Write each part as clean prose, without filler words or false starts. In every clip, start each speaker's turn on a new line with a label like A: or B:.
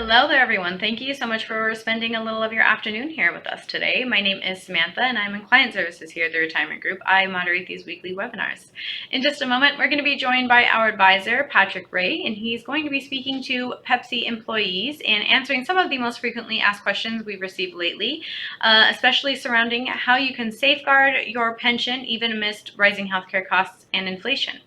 A: Hello there, everyone. Thank you so much for spending a little of your afternoon here with us today. My name is Samantha, and I'm in client services here at the Retirement Group. I moderate these weekly webinars. In just a moment, we're going to be joined by our advisor, Patrick Ray, and he's going to be speaking to Pepsi employees and answering some of the most frequently asked questions we've received lately, especially surrounding how you can safeguard your pension even amidst rising healthcare costs and inflation.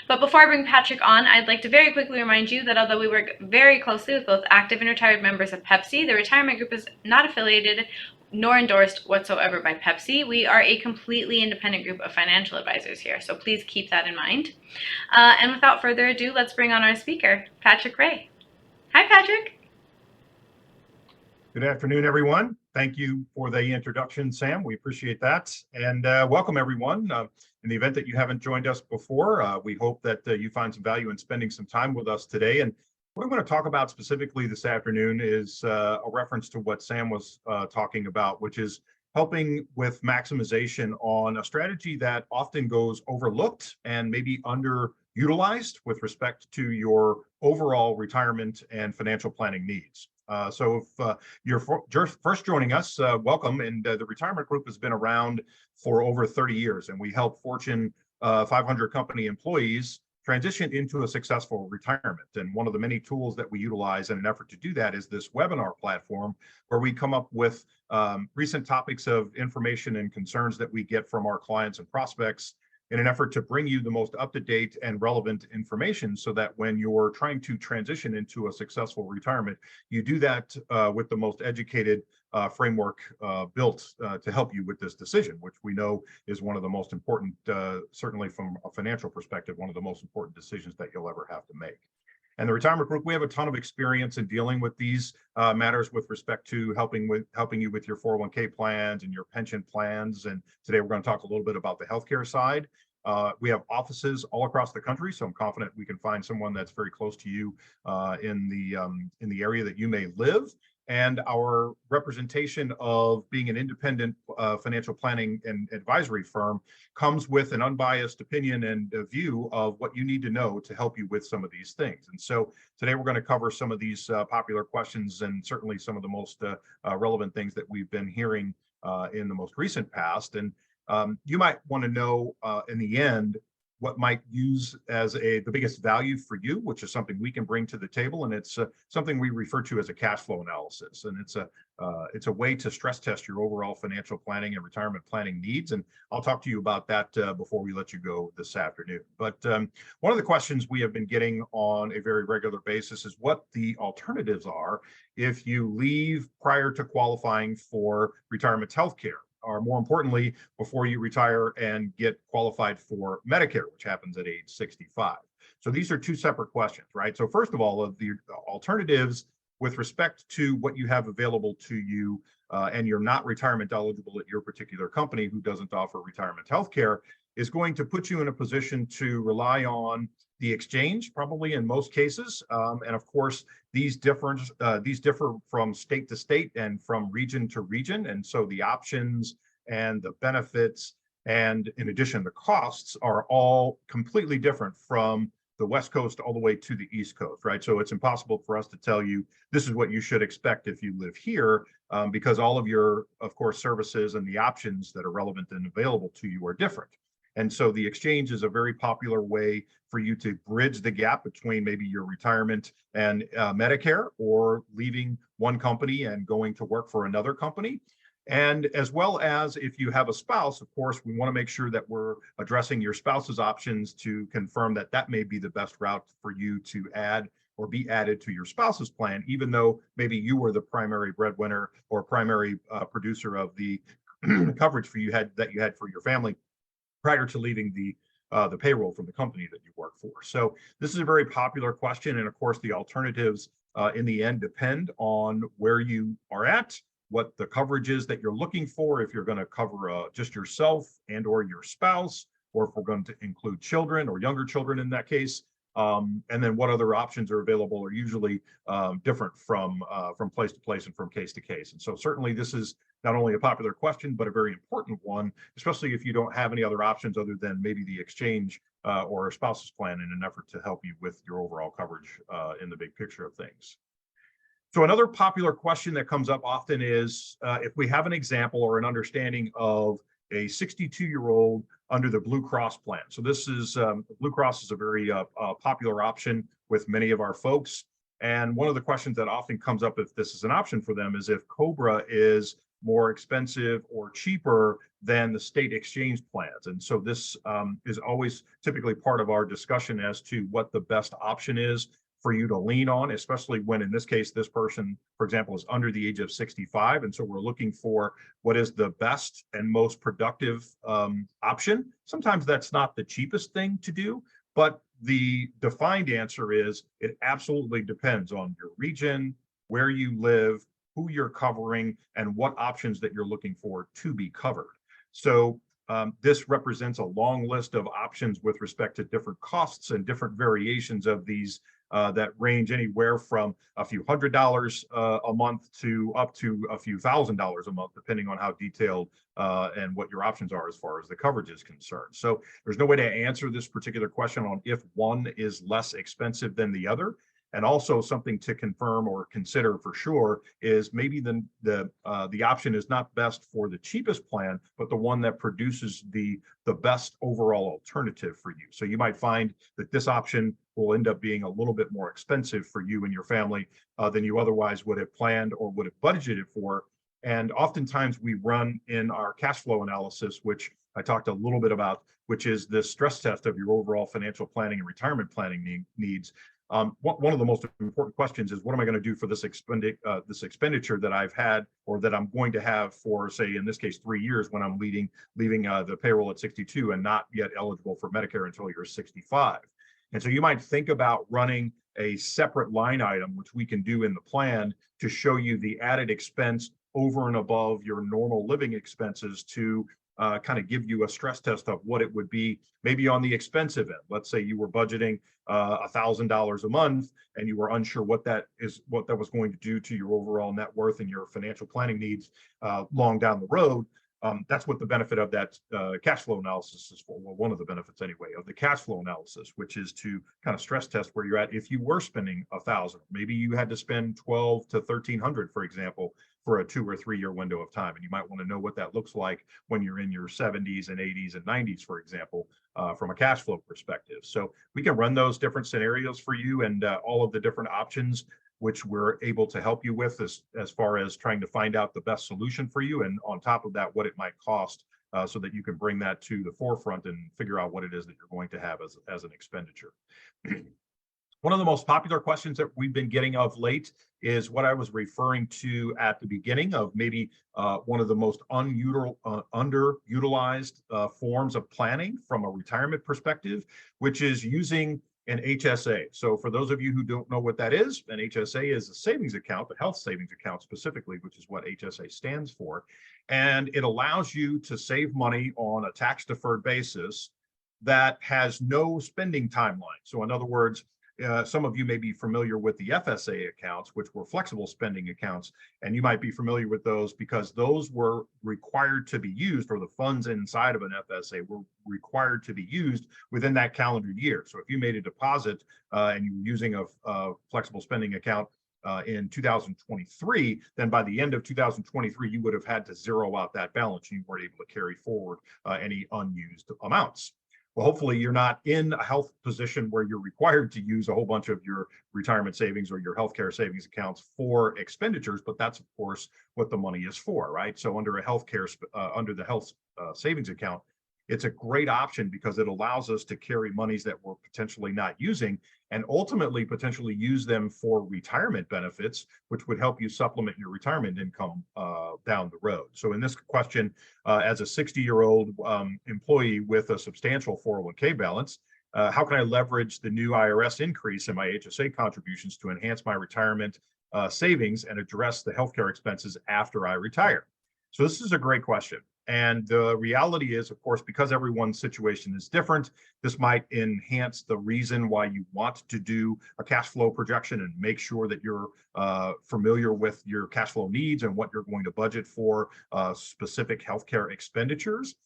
A: But before I bring Patrick on, I'd like to very quickly remind you that although we work very closely with both active and retired members of Pepsi, the Retirement Group is not affiliated nor endorsed whatsoever by Pepsi. We are a completely independent group of financial advisors here, so please keep that in mind. And without further ado, let's bring on our speaker, Patrick Ray. Hi, Patrick.
B: Good afternoon, everyone. Thank you for the introduction, Sam. We appreciate that. And welcome, everyone. In the event that you haven't joined us before, we hope that you find some value in spending some time with us today. And what I'm going to talk about specifically this afternoon is a reference to what Sam was talking about, which is helping with maximization on a strategy that often goes overlooked and maybe underutilized with respect to your overall retirement and financial planning needs. So if you're first joining us, welcome. And the Retirement Group has been around for over 30 years, and we help Fortune 500 company employees transition into a successful retirement. And one of the many tools that we utilize in an effort to do that is this webinar platform, where we come up with recent topics of information and concerns that we get from our clients and prospects in an effort to bring you the most up-to-date and relevant information, so that when you're trying to transition into a successful retirement, you do that with the most educated framework built to help you with this decision, which we know is one of the most important, certainly from a financial perspective, one of the most important decisions that you'll ever have to make. And the Retirement Group, we have a ton of experience in dealing with these matters with respect to helping you with your 401k plans and your pension plans. And today we're going to talk a little bit about the healthcare side. We have offices all across the country, so I'm confident we can find someone that's very close to you in the area that you may live. And our representation of being an independent financial planning and advisory firm comes with an unbiased opinion and a view of what you need to know to help you with some of these things. And so today we're going to cover some of these popular questions, and certainly some of the most relevant things that we've been hearing in the most recent past. And you might want to know in the end what might use as the biggest value for you, which is something we can bring to the table. And it's something we refer to as a cash flow analysis. And it's a way to stress test your overall financial planning and retirement planning needs. And I'll talk to you about that before we let you go this afternoon. But one of the questions we have been getting on a very regular basis is what the alternatives are if you leave prior to qualifying for retirement health care, or more importantly, before you retire and get qualified for Medicare, which happens at age 65. So these are two separate questions, right? So first of all, of the alternatives with respect to what you have available to you, and you're not retirement eligible at your particular company who doesn't offer retirement health care, is going to put you in a position to rely on the exchange, probably in most cases. And of course, these differ from state to state and from region to region. And so the options and the benefits, and in addition, the costs, are all completely different from the West Coast all the way to the East Coast, right? So it's impossible for us to tell you this is what you should expect if you live here, because all of your, of course, services and the options that are relevant and available to you are different. And so the exchange is a very popular way for you to bridge the gap between maybe your retirement and Medicare, or leaving one company and going to work for another company. And as well as if you have a spouse, of course, we want to make sure that we're addressing your spouse's options to confirm that that may be the best route for you to add or be added to your spouse's plan, even though maybe you were the primary breadwinner or primary producer of the coverage that you had for your family prior to leaving the payroll from the company that you work for. So this is a very popular question. And of course, the alternatives in the end depend on where you are at, what the coverage is that you're looking for, if you're going to cover just yourself and or your spouse, or if we're going to include children or younger children in that case. And then what other options are available are usually different from place to place and from case to case. And so certainly this is not only a popular question, but a very important one, especially if you don't have any other options other than maybe the exchange or a spouse's plan, in an effort to help you with your overall coverage in the big picture of things. So another popular question that comes up often is if we have an example or an understanding of a 62-year-old under the Blue Cross plan. So this is Blue Cross is a very popular option with many of our folks. And one of the questions that often comes up if this is an option for them is if Cobra is more expensive or cheaper than the state exchange plans. And so this is always typically part of our discussion as to what the best option is for you to lean on, especially when in this case, this person, for example, is under the age of 65. And so we're looking for what is the best and most productive option. Sometimes that's not the cheapest thing to do, but the defined answer is it absolutely depends on your region, where you live, who you're covering, and what options that you're looking for to be covered. So this represents a long list of options with respect to different costs and different variations of these that range anywhere from a few $100s a month to up to a few $1,000s a month, depending on how detailed and what your options are as far as the coverage is concerned. So there's no way to answer this particular question on if one is less expensive than the other. And also something to confirm or consider for sure is maybe the option is not best for the cheapest plan, but the one that produces the best overall alternative for you. So you might find that this option will end up being a little bit more expensive for you and your family than you otherwise would have planned or would have budgeted for. And oftentimes we run in our cash flow analysis, which I talked a little bit about, which is the stress test of your overall financial planning and retirement planning needs. One of the most important questions is what am I going to do for this expenditure that I've had or that I'm going to have for, say, in this case, 3 years when I'm leaving the payroll at 62 and not yet eligible for Medicare until you're 65. And so you might think about running a separate line item, which we can do in the plan to show you the added expense over and above your normal living expenses to kind of give you a stress test of what it would be maybe on the expensive end. Let's say you were budgeting $1,000 a month and you were unsure what that was going to do to your overall net worth and your financial planning needs long down the road. That's what the benefit of that cash flow analysis is for. Well, one of the benefits anyway of the cash flow analysis, which is to kind of stress test where you're at. If you were spending 1,000, maybe you had to spend 12 to 1,300, for example, for a 2 or 3 year window of time. And you might want to know what that looks like when you're in your 70s and 80s and 90s, for example, from a cash flow perspective. So we can run those different scenarios for you and all of the different options which we're able to help you with as far as trying to find out the best solution for you. And on top of that, what it might cost so that you can bring that to the forefront and figure out what it is that you're going to have as an expenditure. One of the most popular questions that we've been getting of late is what I was referring to at the beginning of maybe one of the most underutilized forms of planning from a retirement perspective, which is using an HSA. So for those of you who don't know what that is, an HSA is a savings account, a health savings account specifically, which is what HSA stands for. And it allows you to save money on a tax-deferred basis that has no spending timeline. So in other words, some of you may be familiar with the FSA accounts, which were flexible spending accounts, and you might be familiar with those because those were required to be used, or the funds inside of an FSA were required to be used within that calendar year. So if you made a deposit and you were using a flexible spending account in 2023, then by the end of 2023, you would have had to zero out that balance. You weren't able to carry forward any unused amounts. Well, hopefully you're not in a health position where you're required to use a whole bunch of your retirement savings or your healthcare savings accounts for expenditures, but that's of course what the money is for, right? So under under the health savings account, it's a great option because it allows us to carry monies that we're potentially not using and ultimately potentially use them for retirement benefits, which would help you supplement your retirement income down the road. So in this question, as a 60-year-old employee with a substantial 401k balance, how can I leverage the new IRS increase in my HSA contributions to enhance my retirement savings and address the healthcare expenses after I retire? So this is a great question. And the reality is, of course, because everyone's situation is different, this might enhance the reason why you want to do a cash flow projection and make sure that you're familiar with your cash flow needs and what you're going to budget for specific healthcare expenditures.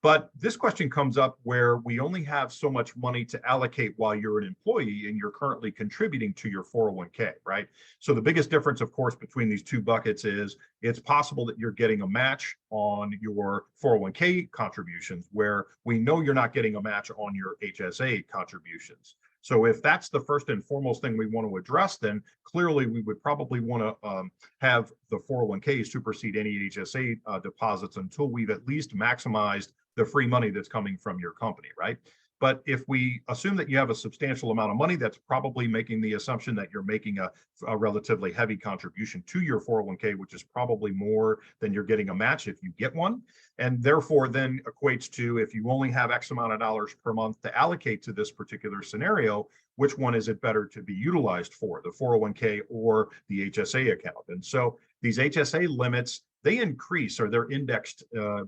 B: But this question comes up where we only have so much money to allocate while you're an employee and you're currently contributing to your 401k, right? So the biggest difference, of course, between these two buckets is it's possible that you're getting a match on your 401k contributions, where we know you're not getting a match on your HSA contributions. So if that's the first and foremost thing we want to address, then clearly we would probably want to have the 401k supersede any HSA deposits until we've at least maximized the free money that's coming from your company, right? But if we assume that you have a substantial amount of money, that's probably making the assumption that you're making a relatively heavy contribution to your 401k, which is probably more than you're getting a match if you get one. And therefore then equates to, if you only have X amount of dollars per month to allocate to this particular scenario, which one is it better to be utilized for, the 401k or the HSA account? And so these HSA limits, they increase, or they're indexed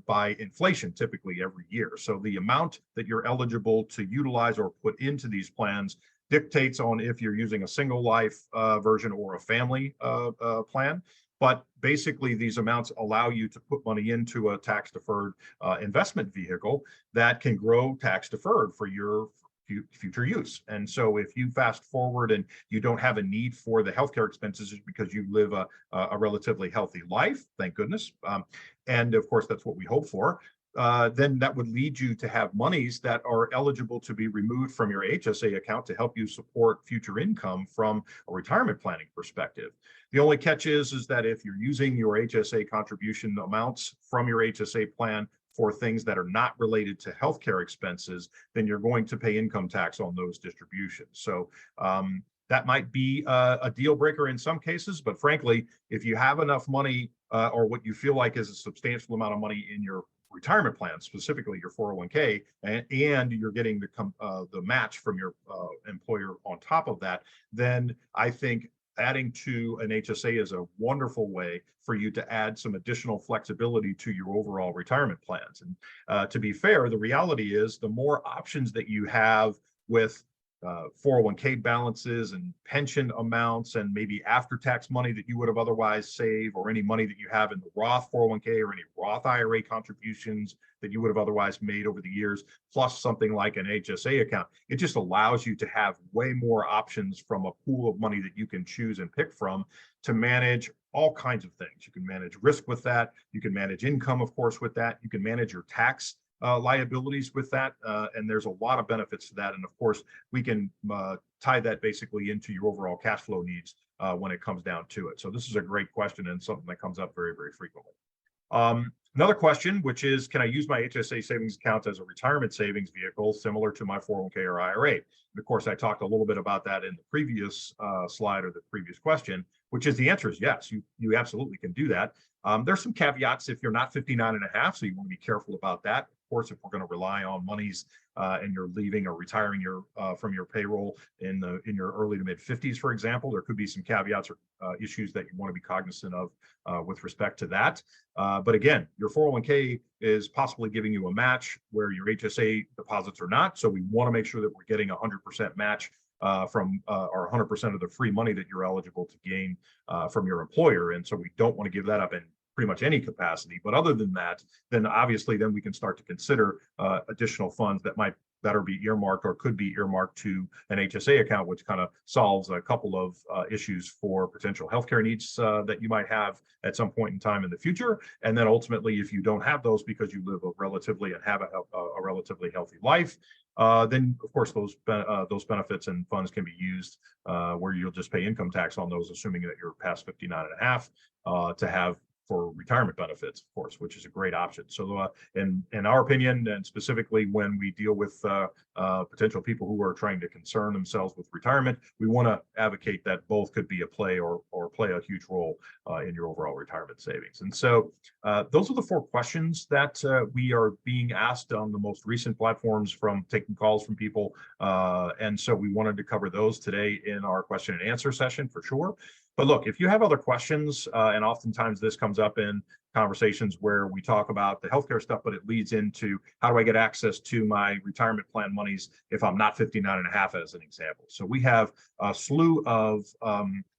B: by inflation typically every year. So the amount that you're eligible to utilize or put into these plans dictates on if you're using a single life version or a family plan. But basically, these amounts allow you to put money into a tax deferred investment vehicle that can grow tax deferred for your future use. And so if you fast forward and you don't have a need for the healthcare expenses because you live a relatively healthy life, thank goodness. And of course, that's what we hope for. Then that would lead you to have monies that are eligible to be removed from your HSA account to help you support future income from a retirement planning perspective. The only catch is that if you're using your HSA contribution amounts from your HSA plan for things that are not related to healthcare expenses, then you're going to pay income tax on those distributions. So that might be a deal breaker in some cases, but frankly, if you have enough money or what you feel like is a substantial amount of money in your retirement plan, specifically your 401k, and you're getting the match from your employer on top of that, then I think adding to an HSA is a wonderful way for you to add some additional flexibility to your overall retirement plans. And to be fair, the reality is the more options that you have with 401k balances and pension amounts and maybe after-tax money that you would have otherwise saved, or any money that you have in the Roth 401k or any Roth IRA contributions that you would have otherwise made over the years, plus something like an HSA account, it just allows you to have way more options from a pool of money that you can choose and pick from to manage all kinds of things. You can manage risk with that. You can manage income, of course, with that. You can manage your tax liabilities with that. And there's a lot of benefits to that. And of course, we can tie that basically into your overall cash flow needs when it comes down to it. So this is a great question and something that comes up very, very frequently. Another question, which is, can I use my HSA savings account as a retirement savings vehicle similar to my 401k or IRA? And of course, I talked a little bit about that in the previous slide or the previous question, which is the answer is yes, you absolutely can do that. There's some caveats if you're not 59 and a half, so you want to be careful about that. Of course, if we're going to rely on monies and you're leaving or retiring your from your payroll in your early to mid 50s, for example, there could be some caveats or issues that you want to be cognizant of with respect to that. But again, your 401k is possibly giving you a match where your HSA deposits are not. So we want to make sure that we're getting 100% match from or 100% of the free money that you're eligible to gain from your employer. And so we don't want to give that up in pretty much any capacity. But other than that, then obviously then we can start to consider additional funds that might better be earmarked or could be earmarked to an HSA account, which kind of solves a couple of issues for potential healthcare needs that you might have at some point in time in the future. And then ultimately, if you don't have those because you live a relatively and have a relatively healthy life, then of course those benefits and funds can be used where you'll just pay income tax on those, assuming that you're past 59 and a half, to have for retirement benefits, of course, which is a great option. So in our opinion, and specifically when we deal with potential people who are trying to concern themselves with retirement, we want to advocate that both could be a play or play a huge role in your overall retirement savings. And so those are the 4 questions that we are being asked on the most recent platforms from taking calls from people. And so we wanted to cover those today in our question and answer session for sure. But look, if you have other questions, and oftentimes this comes up in conversations where we talk about the healthcare stuff, but it leads into how do I get access to my retirement plan monies if I'm not 59 and a half, as an example. So we have a slew of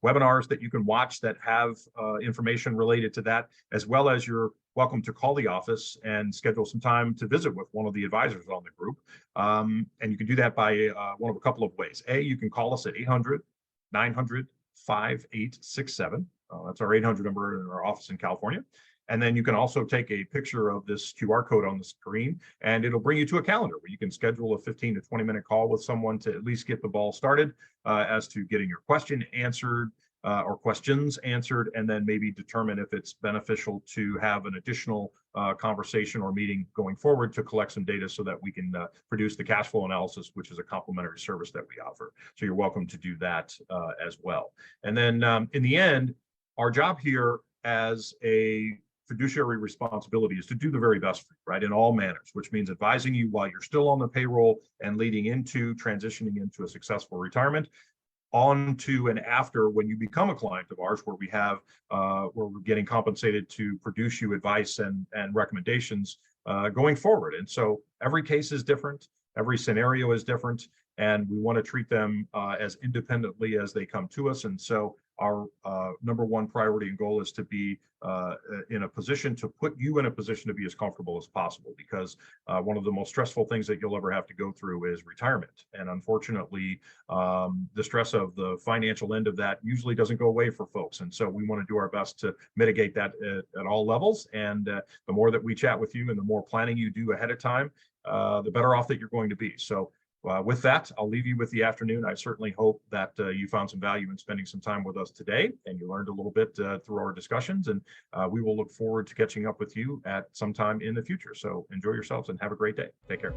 B: webinars that you can watch that have information related to that, as well as your welcome to call the office and schedule some time to visit with one of the advisors on the group. And you can do that by one of a couple of ways. You can call us at 800-900-5867. That's our 800 number in our office in California. And then you can also take a picture of this QR code on the screen, and it'll bring you to a calendar where you can schedule a 15 to 20-minute call with someone to at least get the ball started as to getting your question answered or questions answered, and then maybe determine if it's beneficial to have an additional conversation or meeting going forward to collect some data so that we can produce the cash flow analysis, which is a complimentary service that we offer. So you're welcome to do that as well. And then in the end, our job here as a fiduciary responsibility is to do the very best for you, right, in all manners, which means advising you while you're still on the payroll and leading into transitioning into a successful retirement, on to and after when you become a client of ours, where we have where we're getting compensated to produce you advice and recommendations going forward. And so every case is different, every scenario is different, and we want to treat them as independently as they come to us. And so our number one priority and goal is to be in a position to put you in a position to be as comfortable as possible, because one of the most stressful things that you'll ever have to go through is retirement. And unfortunately, the stress of the financial end of that usually doesn't go away for folks. And so we want to do our best to mitigate that at all levels. And the more that we chat with you and the more planning you do ahead of time, the better off that you're going to be. So with that, I'll leave you with the afternoon. I certainly hope that you found some value in spending some time with us today, and you learned a little bit through our discussions. And we will look forward to catching up with you at some time in the future. So enjoy yourselves and have a great day. Take care.